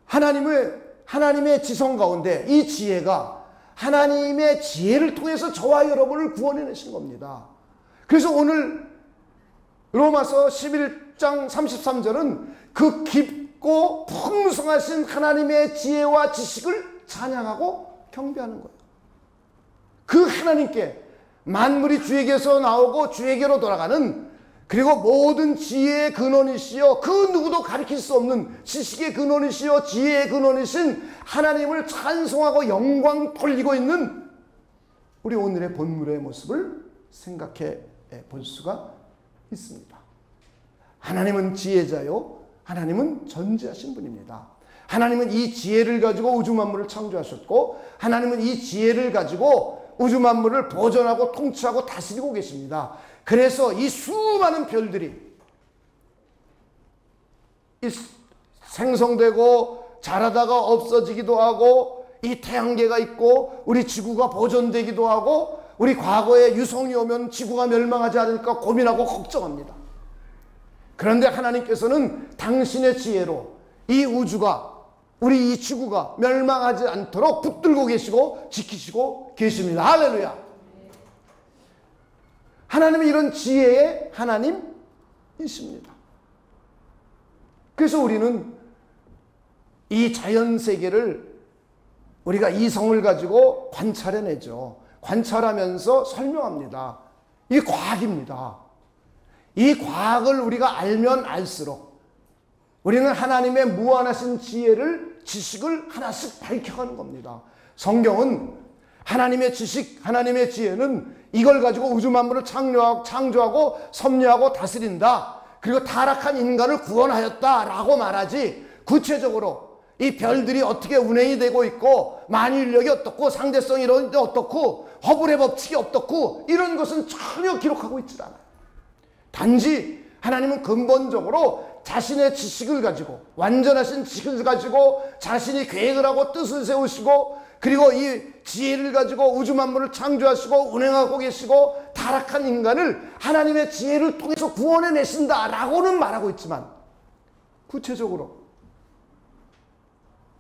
하나님의 지성 가운데 이 지혜가 하나님의 지혜를 통해서 저와 여러분을 구원해내신 겁니다. 그래서 오늘 로마서 11장 33절은 그 깊고 풍성하신 하나님의 지혜와 지식을 찬양하고 경배하는 거예요. 그 하나님께 만물이 주에게서 나오고 주에게로 돌아가는, 그리고 모든 지혜의 근원이시여 그 누구도 가리킬 수 없는 지식의 근원이시여 지혜의 근원이신 하나님을 찬송하고 영광 돌리고 있는 우리 오늘의 본문의 모습을 생각해 볼 수가 있습니다. 하나님은 지혜자요, 하나님은 전지하신 분입니다. 하나님은 이 지혜를 가지고 우주 만물을 창조하셨고 하나님은 이 지혜를 가지고 우주 만물을 보존하고 통치하고 다스리고 계십니다. 그래서 이 수많은 별들이 생성되고 자라다가 없어지기도 하고 이 태양계가 있고 우리 지구가 보존되기도 하고 우리 과거에 유성이 오면 지구가 멸망하지 않을까 고민하고 걱정합니다. 그런데 하나님께서는 당신의 지혜로 이 우주가 우리 이 지구가 멸망하지 않도록 붙들고 계시고 지키시고 계십니다. 할렐루야. 하나님은 이런 지혜의 하나님이십니다. 그래서 우리는 이 자연 세계를 우리가 이성을 가지고 관찰해내죠. 관찰하면서 설명합니다. 이게 과학입니다. 이 과학을 우리가 알면 알수록 우리는 하나님의 무한하신 지식을 하나씩 밝혀가는 겁니다. 성경은 하나님의 지식, 하나님의 지혜는 이걸 가지고 우주 만물을 창조하고 섭리하고 다스린다. 그리고 타락한 인간을 구원하였다라고 말하지 구체적으로 이 별들이 어떻게 운행이 되고 있고 만유인력이 어떻고 상대성이 어떻고 허블의 법칙이 어떻고 이런 것은 전혀 기록하고 있지 않아요. 단지 하나님은 근본적으로 자신의 지식을 가지고 완전하신 지식을 가지고 자신이 계획을 하고 뜻을 세우시고 그리고 이 지혜를 가지고 우주 만물을 창조하시고 운행하고 계시고 타락한 인간을 하나님의 지혜를 통해서 구원해내신다라고는 말하고 있지만 구체적으로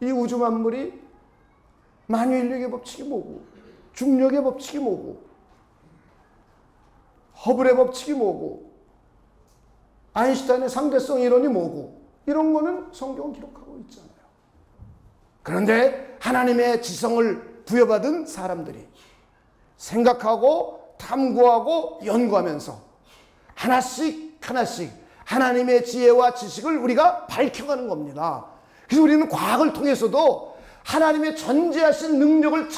이 우주 만물이 만유인력의 법칙이 뭐고 중력의 법칙이 뭐고 허블의 법칙이 뭐고 아인슈타인의 상대성 이론이 뭐고 이런 거는 성경은 기록하고 있잖아요. 그런데 하나님의 지성을 부여받은 사람들이 생각하고 탐구하고 연구하면서 하나씩 하나님의 지혜와 지식을 우리가 밝혀가는 겁니다. 그래서 우리는 과학을 통해서도 하나님의 전지하신 능력을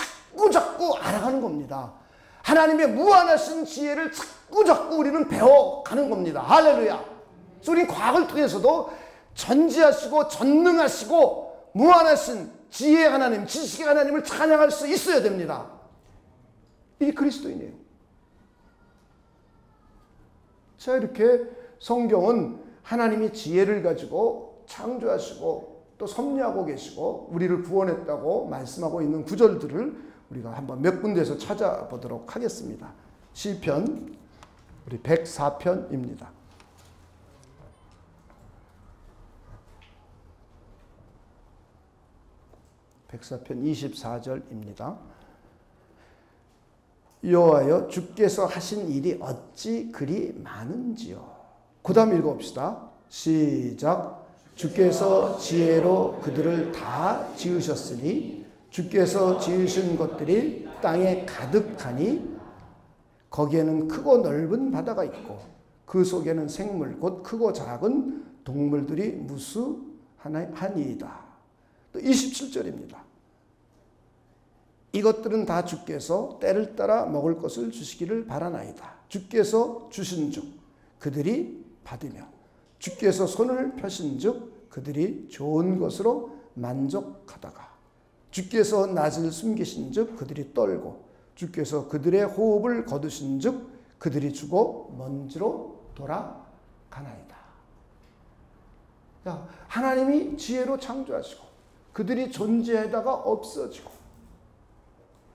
자꾸 알아가는 겁니다. 하나님의 무한하신 지혜를 자꾸 우리는 배워가는 겁니다. 할렐루야. 그래서 우리는 과학을 통해서도 전지하시고 전능하시고 무한하신 지혜의 하나님, 지식의 하나님을 찬양할 수 있어야 됩니다. 이게 그리스도인이에요. 자, 이렇게 성경은 하나님이 지혜를 가지고 창조하시고 또 섭리하고 계시고 우리를 구원했다고 말씀하고 있는 구절들을 우리가 한번 몇 군데에서 찾아보도록 하겠습니다. 시편 우리 104편입니다. 104편 24절입니다. 여호와여 주께서 하신 일이 어찌 그리 많은지요. 그 다음 읽어봅시다. 시작. 주께서 지혜로 그들을 다 지으셨으니 주께서 지으신 것들이 땅에 가득하니 거기에는 크고 넓은 바다가 있고 그 속에는 생물 곧 크고 작은 동물들이 무수하니이다. 또 27절입니다. 이것들은 다 주께서 때를 따라 먹을 것을 주시기를 바라나이다. 주께서 주신즉 그들이 받으며 주께서 손을 펴신즉 그들이 좋은 것으로 만족하다가 주께서 낯을 숨기신즉 그들이 떨고 주께서 그들의 호흡을 거두신즉 그들이 죽어 먼지로 돌아가나이다. 자, 하나님이 지혜로 창조하시고 그들이 존재하다가 없어지고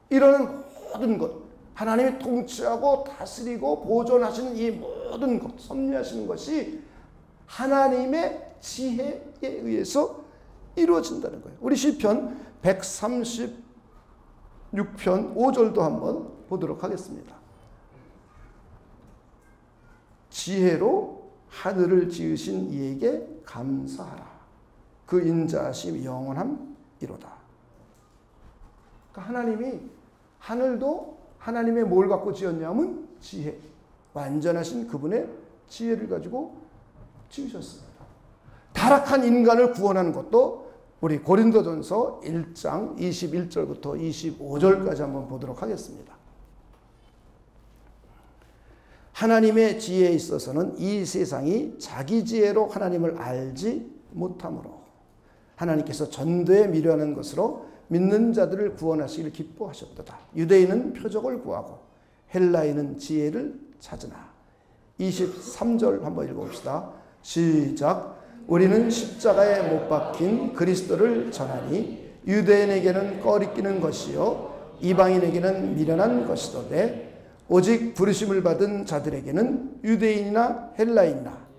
이러는 모든 것, 하나님이 통치하고 다스리고 보존하시는 이 모든 것, 섭리하시는 것이 하나님의 지혜에 의해서 이루어진다는 거예요. 우리 시편 136편 5절도 한번 보도록 하겠습니다. 지혜로 하늘을 지으신 이에게 감사하라. 그 인자하심이 영원함이로다. 그러니까 하나님이 하늘도 하나님의 뭘 갖고 지었냐면 지혜. 완전하신 그분의 지혜를 가지고 지으셨습니다. 타락한 인간을 구원하는 것도 우리 고린도전서 1장 21절부터 25절까지 한번 보도록 하겠습니다. 하나님의 지혜에 있어서는 이 세상이 자기 지혜로 하나님을 알지 못하므로 하나님께서 전도에 미련한 것으로 믿는 자들을 구원하시기를 기뻐하셨도다. 유대인은 표적을 구하고 헬라인은 지혜를 찾으나. 23절 한번 읽어봅시다. 시작. 우리는 십자가에 못 박힌 그리스도를 전하니 유대인에게는 꺼리끼는 것이요 이방인에게는 미련한 것이도되 오직 부르심을 받은 자들에게는 유대인이나 헬라인이나.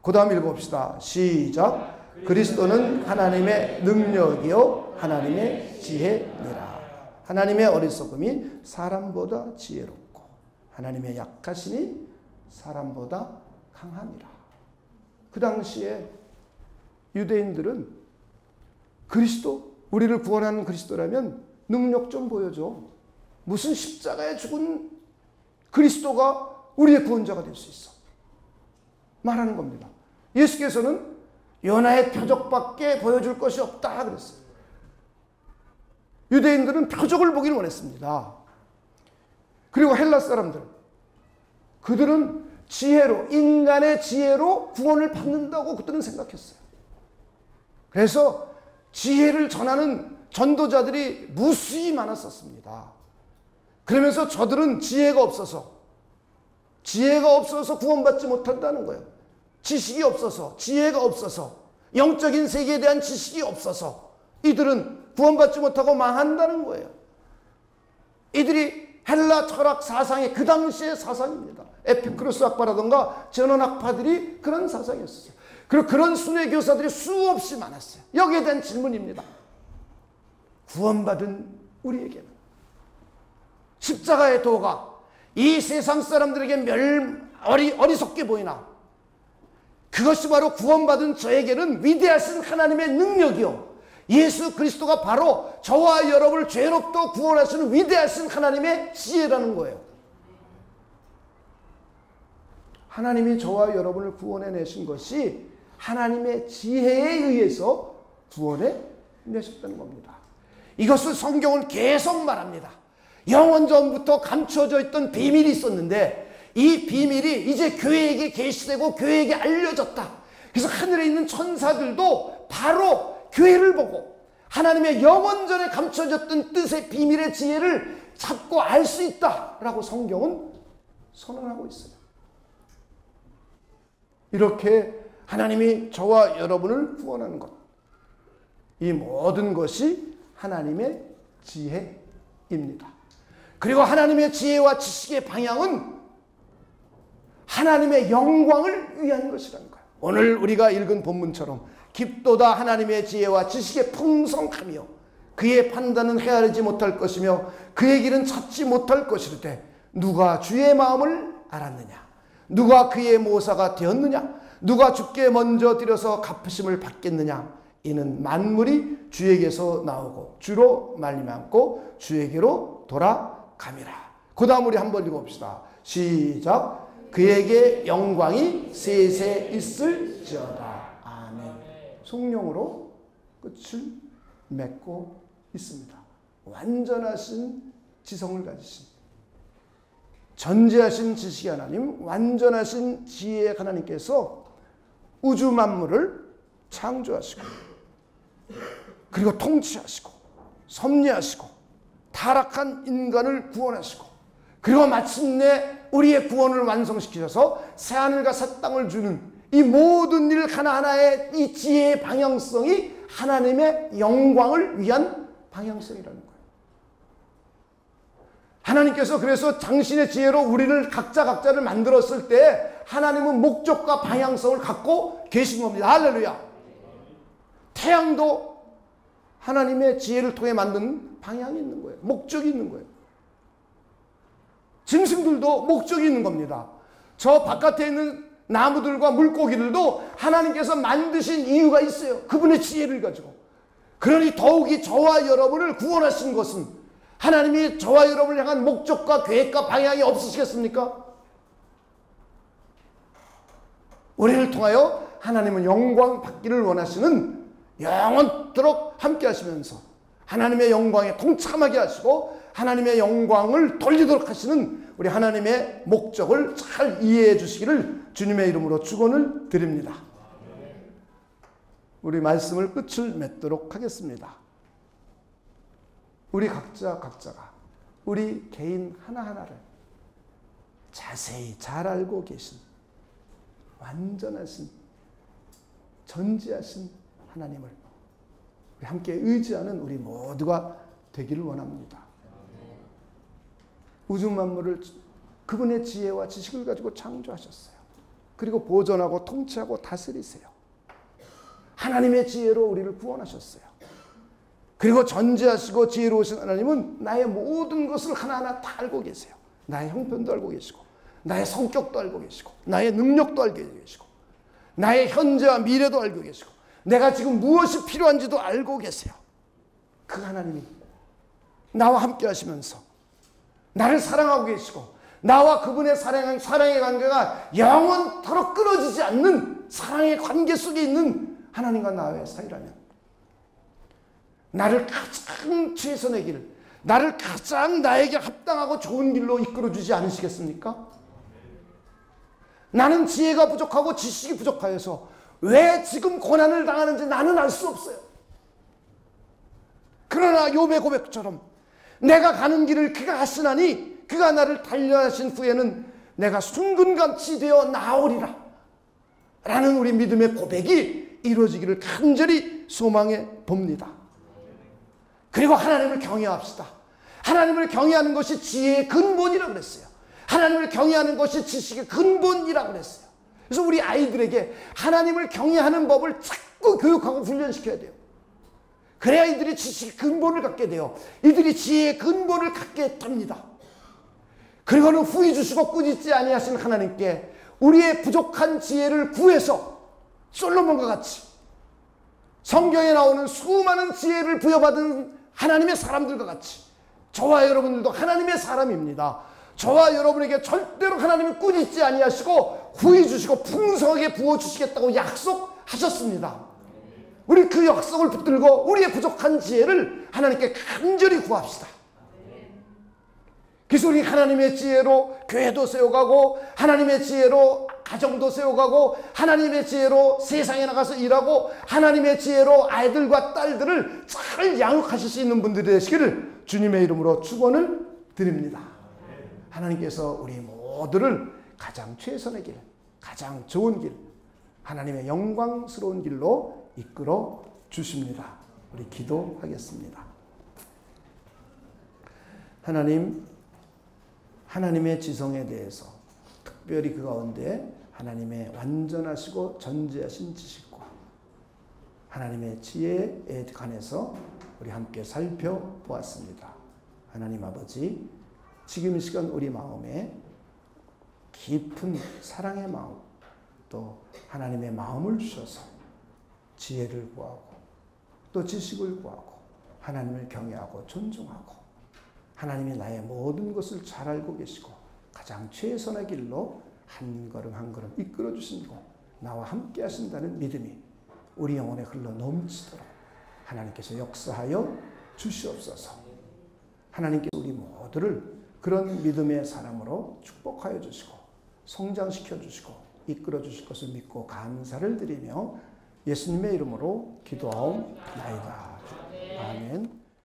그 다음 읽어봅시다. 시작. 그리스도는 하나님의 능력이요 하나님의 지혜니라. 하나님의 어리석음이 사람보다 지혜롭고 하나님의 약하심이 사람보다 강하니라. 그 당시에 유대인들은 그리스도, 우리를 구원하는 그리스도라면 능력 좀 보여줘. 무슨 십자가에 죽은 그리스도가 우리의 구원자가 될 수 있어. 말하는 겁니다. 예수께서는 요나의 표적밖에 보여줄 것이 없다 그랬어요. 유대인들은 표적을 보기를 원했습니다. 그리고 헬라 사람들, 그들은 지혜로, 인간의 지혜로 구원을 받는다고 그들은 생각했어요. 그래서 지혜를 전하는 전도자들이 무수히 많았었습니다. 그러면서 저들은 지혜가 없어서 구원받지 못한다는 거예요. 지식이 없어서, 지혜가 없어서, 영적인 세계에 대한 지식이 없어서 이들은 구원받지 못하고 망한다는 거예요. 이들이 헬라 철학 사상의 그 당시의 사상입니다. 에피쿠로스 학파라든가 전원 학파들이 그런 사상이었어요. 그리고 그런 순회 교사들이 수없이 많았어요. 여기에 대한 질문입니다. 구원받은 우리에게는 십자가의 도가 이 세상 사람들에게 어리석게 보이나 그것이 바로 구원받은 저에게는 위대하신 하나님의 능력이요 예수 그리스도가 바로 저와 여러분을 죄로부터 구원하시는 위대하신 하나님의 지혜라는 거예요. 하나님이 저와 여러분을 구원해내신 것이 하나님의 지혜에 의해서 구원해내셨다는 겁니다. 이것을 성경은 계속 말합니다. 영원전부터 감춰져 있던 비밀이 있었는데 이 비밀이 이제 교회에게 계시되고 교회에게 알려졌다. 그래서 하늘에 있는 천사들도 바로 교회를 보고 하나님의 영원전에 감춰졌던 뜻의 비밀의 지혜를 잡고 알 수 있다라고 성경은 선언하고 있어요. 이렇게 하나님이 저와 여러분을 구원하는 것, 이 모든 것이 하나님의 지혜입니다. 그리고 하나님의 지혜와 지식의 방향은 하나님의 영광을 위한 것이라는 거예요. 오늘 우리가 읽은 본문처럼 깊도다 하나님의 지혜와 지식의 풍성하며 그의 판단은 헤아리지 못할 것이며 그의 길은 찾지 못할 것이르되 누가 주의 마음을 알았느냐? 누가 그의 모사가 되었느냐? 누가 주께 먼저 드려서 갚으심을 받겠느냐? 이는 만물이 주에게서 나오고 주로 말미암고 주에게로 돌아감이라. 그 다음 우리 한번 읽어봅시다. 시작. 그에게 영광이 세세 있을지어다. 아멘. 성령으로 끝을 맺고 있습니다. 완전하신 지성을 가지신 전지하신 지식의 하나님, 완전하신 지혜의 하나님께서 우주 만물을 창조하시고 그리고 통치하시고 섭리하시고 타락한 인간을 구원하시고 그리고 마침내 우리의 구원을 완성시키셔서 새하늘과 새 땅을 주는 이 모든 일 하나하나의 이 지혜의 방향성이 하나님의 영광을 위한 방향성이라는 거예요. 하나님께서 그래서 당신의 지혜로 우리를 각자를 만들었을 때 하나님은 목적과 방향성을 갖고 계신 겁니다. 할렐루야. 태양도 하나님의 지혜를 통해 만든 방향이 있는 거예요. 목적이 있는 거예요. 짐승들도 목적이 있는 겁니다. 저 바깥에 있는 나무들과 물고기들도 하나님께서 만드신 이유가 있어요. 그분의 지혜를 가지고. 그러니 더욱이 저와 여러분을 구원하신 것은 하나님이 저와 여러분을 향한 목적과 계획과 방향이 없으시겠습니까? 우리를 통하여 하나님은 영광 받기를 원하시는 영원토록 함께 하시면서 하나님의 영광에 동참하게 하시고 하나님의 영광을 돌리도록 하시는 우리 하나님의 목적을 잘 이해해 주시기를 주님의 이름으로 축원을 드립니다. 우리 말씀을 끝을 맺도록 하겠습니다. 우리 각자가 우리 개인 하나하나를 자세히 잘 알고 계신 완전하신 전지하신 하나님을 우리 함께 의지하는 우리 모두가 되기를 원합니다. 우주 만물을 그분의 지혜와 지식을 가지고 창조하셨어요. 그리고 보존하고 통치하고 다스리세요. 하나님의 지혜로 우리를 구원하셨어요. 그리고 전지하시고 지혜로우신 하나님은 나의 모든 것을 하나하나 다 알고 계세요. 나의 형편도 알고 계시고 나의 성격도 알고 계시고 나의 능력도 알고 계시고 나의 현재와 미래도 알고 계시고 내가 지금 무엇이 필요한지도 알고 계세요. 그 하나님이 나와 함께 하시면서 나를 사랑하고 계시고 나와 그분의 사랑의 관계가 영원토록 끊어지지 않는 사랑의 관계 속에 있는 하나님과 나의 사이라면 나를 가장 최선의 길, 나를 가장 나에게 합당하고 좋은 길로 이끌어주지 않으시겠습니까? 나는 지혜가 부족하고 지식이 부족하여서 왜 지금 고난을 당하는지 나는 알 수 없어요. 그러나 욥의 고백처럼 내가 가는 길을 그가 하시나니 그가 나를 단련하신 후에는 내가 순금같이 되어 나오리라 라는 우리 믿음의 고백이 이루어지기를 간절히 소망해 봅니다. 그리고 하나님을 경외합시다. 하나님을 경외하는 것이 지혜의 근본이라고 그랬어요. 하나님을 경외하는 것이 지식의 근본이라고 그랬어요. 그래서 우리 아이들에게 하나님을 경외하는 법을 자꾸 교육하고 훈련시켜야 돼요. 그래야 이들이 지식의 근본을 갖게 돼요. 이들이 지혜의 근본을 갖게 됩니다. 그리고는 후히 주시고 꾸짖지 아니하신 하나님께 우리의 부족한 지혜를 구해서 솔로몬과 같이 성경에 나오는 수많은 지혜를 부여받은 하나님의 사람들과 같이 저와 여러분들도 하나님의 사람입니다. 저와 여러분에게 절대로 하나님이 꾸짖지 아니하시고 후히 주시고 풍성하게 부어주시겠다고 약속하셨습니다. 우리 그 약속을 붙들고 우리의 부족한 지혜를 하나님께 간절히 구합시다. 그래서 우리 하나님의 지혜로 교회도 세워가고 하나님의 지혜로 가정도 세워가고 하나님의 지혜로 세상에 나가서 일하고 하나님의 지혜로 아이들과 딸들을 잘 양육하실 수 있는 분들이 되시기를 주님의 이름으로 축원을 드립니다. 하나님께서 우리 모두를 가장 최선의 길, 가장 좋은 길, 하나님의 영광스러운 길로 이끌어 주십니다. 우리 기도하겠습니다. 하나님의 지성에 대해서 특별히 그 가운데 하나님의 완전하시고 전지하신 지식과 하나님의 지혜에 관해서 우리 함께 살펴보았습니다. 하나님 아버지, 지금 이 시간 우리 마음에 깊은 사랑의 마음, 또 하나님의 마음을 주셔서 지혜를 구하고 또 지식을 구하고 하나님을 경외하고 존중하고 하나님이 나의 모든 것을 잘 알고 계시고 가장 최선의 길로 한 걸음 한 걸음 이끌어 주시고 나와 함께 하신다는 믿음이 우리 영혼에 흘러 넘치도록 하나님께서 역사하여 주시옵소서. 하나님께서 우리 모두를 그런 믿음의 사람으로 축복하여 주시고 성장시켜 주시고 이끌어 주실 것을 믿고 감사를 드리며 예수님의 이름으로 기도하옵나이다. 아멘.